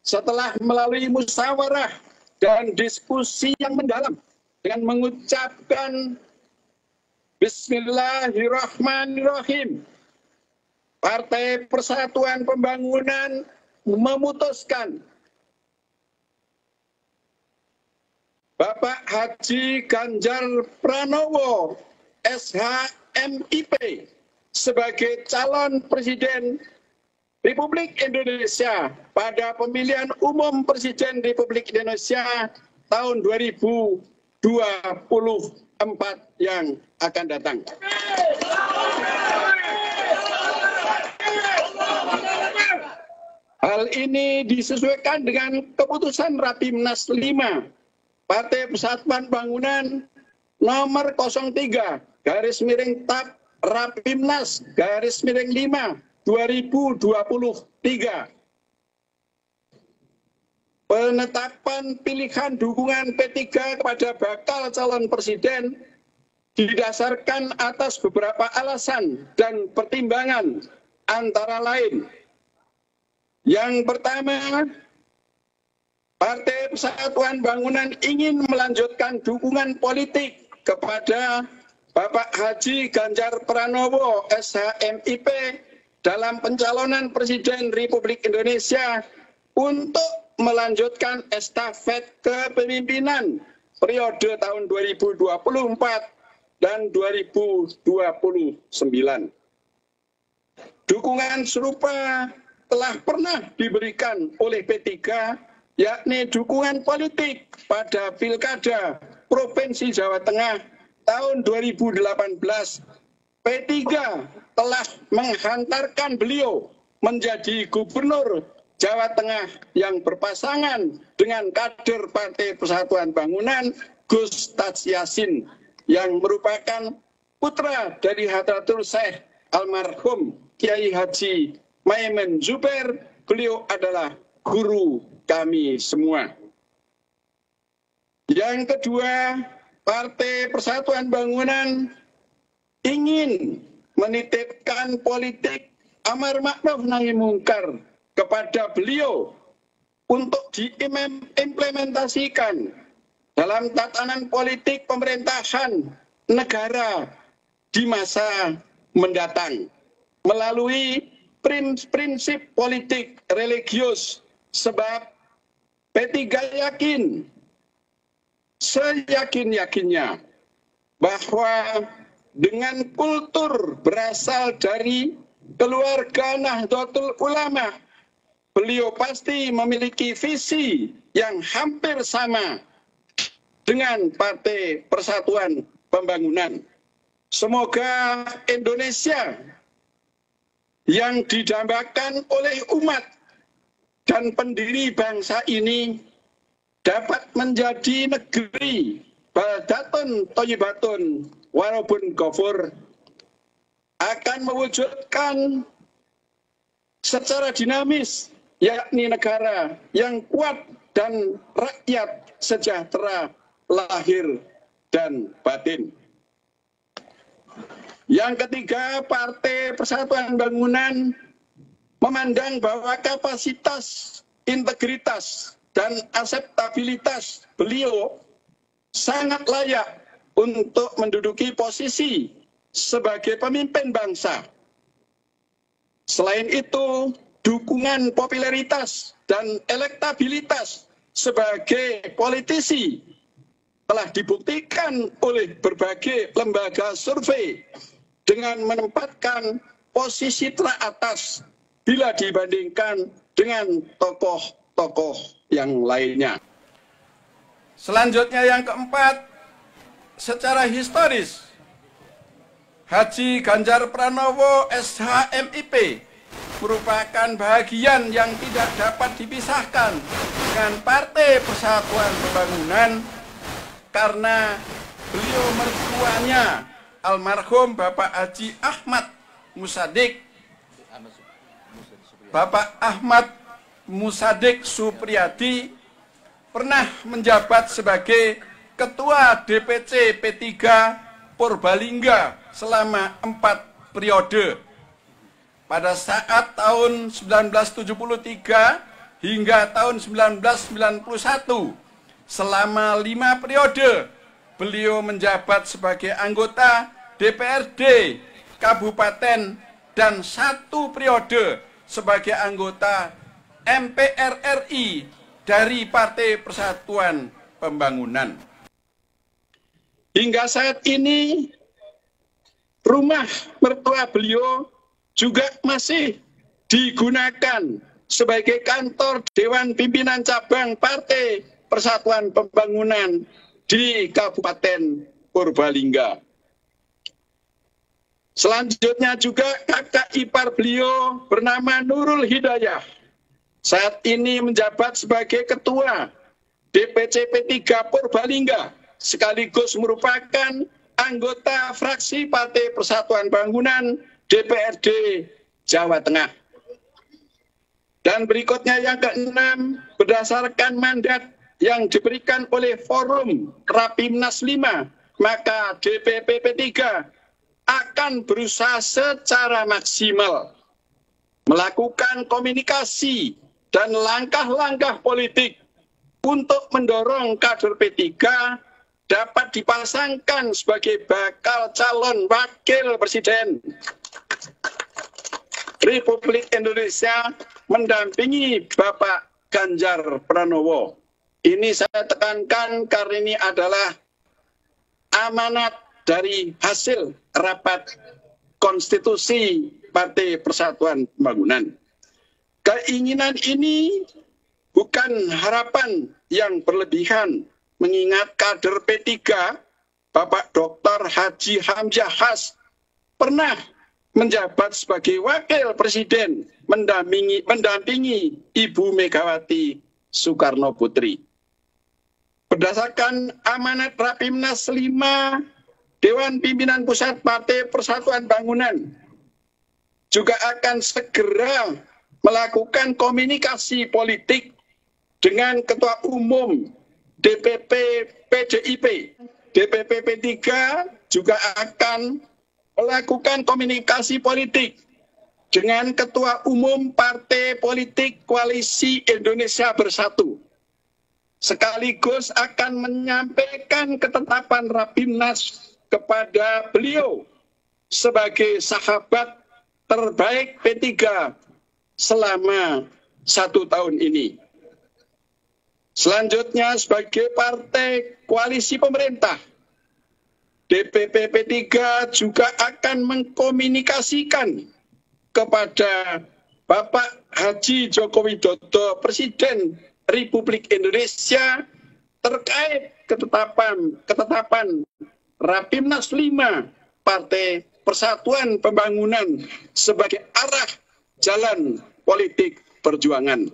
setelah melalui musyawarah dan diskusi yang mendalam dengan mengucapkan Bismillahirrahmanirrahim, Partai Persatuan Pembangunan memutuskan Bapak Haji Ganjar Pranowo SHMIP sebagai calon Presiden Republik Indonesia pada pemilihan umum Presiden Republik Indonesia tahun 2024 yang akan datang. Hal ini disesuaikan dengan keputusan Rapimnas 5 Partai Persatuan Pembangunan nomor 03/TAP Rapimnas/5 2023. Penetapan pilihan dukungan P3 kepada bakal calon presiden didasarkan atas beberapa alasan dan pertimbangan, antara lain. Yang pertama, Partai Persatuan Pembangunan ingin melanjutkan dukungan politik kepada Bapak Haji Ganjar Pranowo SHMIP dalam pencalonan Presiden Republik Indonesia untuk melanjutkan estafet kepemimpinan periode tahun 2024 dan 2029. Dukungan serupa telah pernah diberikan oleh P3, yakni dukungan politik pada Pilkada Provinsi Jawa Tengah tahun 2018. P3 telah menghantarkan beliau menjadi Gubernur Jawa Tengah yang berpasangan dengan kader Partai Persatuan Pembangunan Gus Taj Yassin yang merupakan putra dari Hadratul Syekh almarhum Kiai Haji Maimun Zubair. Beliau adalah guru kami semua. Yang kedua, Partai Persatuan Pembangunan ingin menitipkan politik amar ma'ruf nahi mungkar kepada beliau untuk diimplementasikan dalam tatanan politik pemerintahan negara di masa mendatang melalui prinsip politik religius. Sebab P3 yakin, seyakin-yakinnya, bahwa dengan kultur berasal dari keluarga Nahdlatul Ulama, beliau pasti memiliki visi yang hampir sama dengan Partai Persatuan Pembangunan. Semoga Indonesia yang didambakan oleh umat dan pendiri bangsa ini dapat menjadi negeri baldatun thayyibatun walaupun ghafur, akan mewujudkan secara dinamis, yakni negara yang kuat dan rakyat sejahtera lahir dan batin. Yang ketiga, Partai Persatuan Pembangunan memandang bahwa kapasitas, integritas, dan akseptabilitas beliau sangat layak untuk menduduki posisi sebagai pemimpin bangsa. Selain itu, dukungan popularitas dan elektabilitas sebagai politisi telah dibuktikan oleh berbagai lembaga survei dengan menempatkan posisi teratas bila dibandingkan dengan tokoh-tokoh yang lainnya. Selanjutnya yang keempat, secara historis, Haji Ganjar Pranowo SHMIP merupakan bagian yang tidak dapat dipisahkan dengan Partai Persatuan Pembangunan karena beliau mertuanya almarhum Bapak Haji Ahmad Musadik, Bapak Ahmad Musadik Supriyadi pernah menjabat sebagai Ketua DPC P3 Purbalingga selama 4 periode. Pada saat tahun 1973 hingga tahun 1991. Selama 5 periode, beliau menjabat sebagai anggota DPRD Kabupaten dan 1 periode sebagai anggota MPR RI dari Partai Persatuan Pembangunan. Hingga saat ini, rumah mertua beliau juga masih digunakan sebagai kantor Dewan Pimpinan Cabang Partai Persatuan Pembangunan di Kabupaten Purbalingga. Selanjutnya juga kakak ipar beliau bernama Nurul Hidayah. Saat ini menjabat sebagai ketua DPC P3 Purbalingga, sekaligus merupakan anggota fraksi Partai Persatuan Bangunan DPRD Jawa Tengah. Dan berikutnya yang ke-6, berdasarkan mandat yang diberikan oleh Forum Rapimnas 5, maka DPP P3 akan berusaha secara maksimal melakukan komunikasi dan langkah-langkah politik untuk mendorong kader P3 dapat dipasangkan sebagai bakal calon wakil presiden Republik Indonesia mendampingi Bapak Ganjar Pranowo. Ini saya tekankan karena ini adalah amanat dari hasil rapat konstitusi Partai Persatuan Pembangunan. Keinginan ini bukan harapan yang berlebihan, mengingat kader P3, Bapak Dr. Haji Hamzah Has, pernah menjabat sebagai wakil presiden mendampingi Ibu Megawati Soekarno Putri. Berdasarkan amanat Rapimnas 5, Dewan Pimpinan Pusat Partai Persatuan Bangunan juga akan segera melakukan komunikasi politik dengan Ketua Umum DPP PDIP. DPP P3 juga akan melakukan komunikasi politik dengan Ketua Umum Partai Politik Koalisi Indonesia Bersatu, sekaligus akan menyampaikan ketetapan Rapimnas kepada beliau sebagai sahabat terbaik P3 selama 1 tahun ini. Selanjutnya, sebagai partai koalisi pemerintah, DPP P3 juga akan mengkomunikasikan kepada Bapak Haji Joko Widodo, Presiden Republik Indonesia, terkait ketetapan Rapimnas 5 Partai Persatuan Pembangunan sebagai arah jalan politik perjuangan.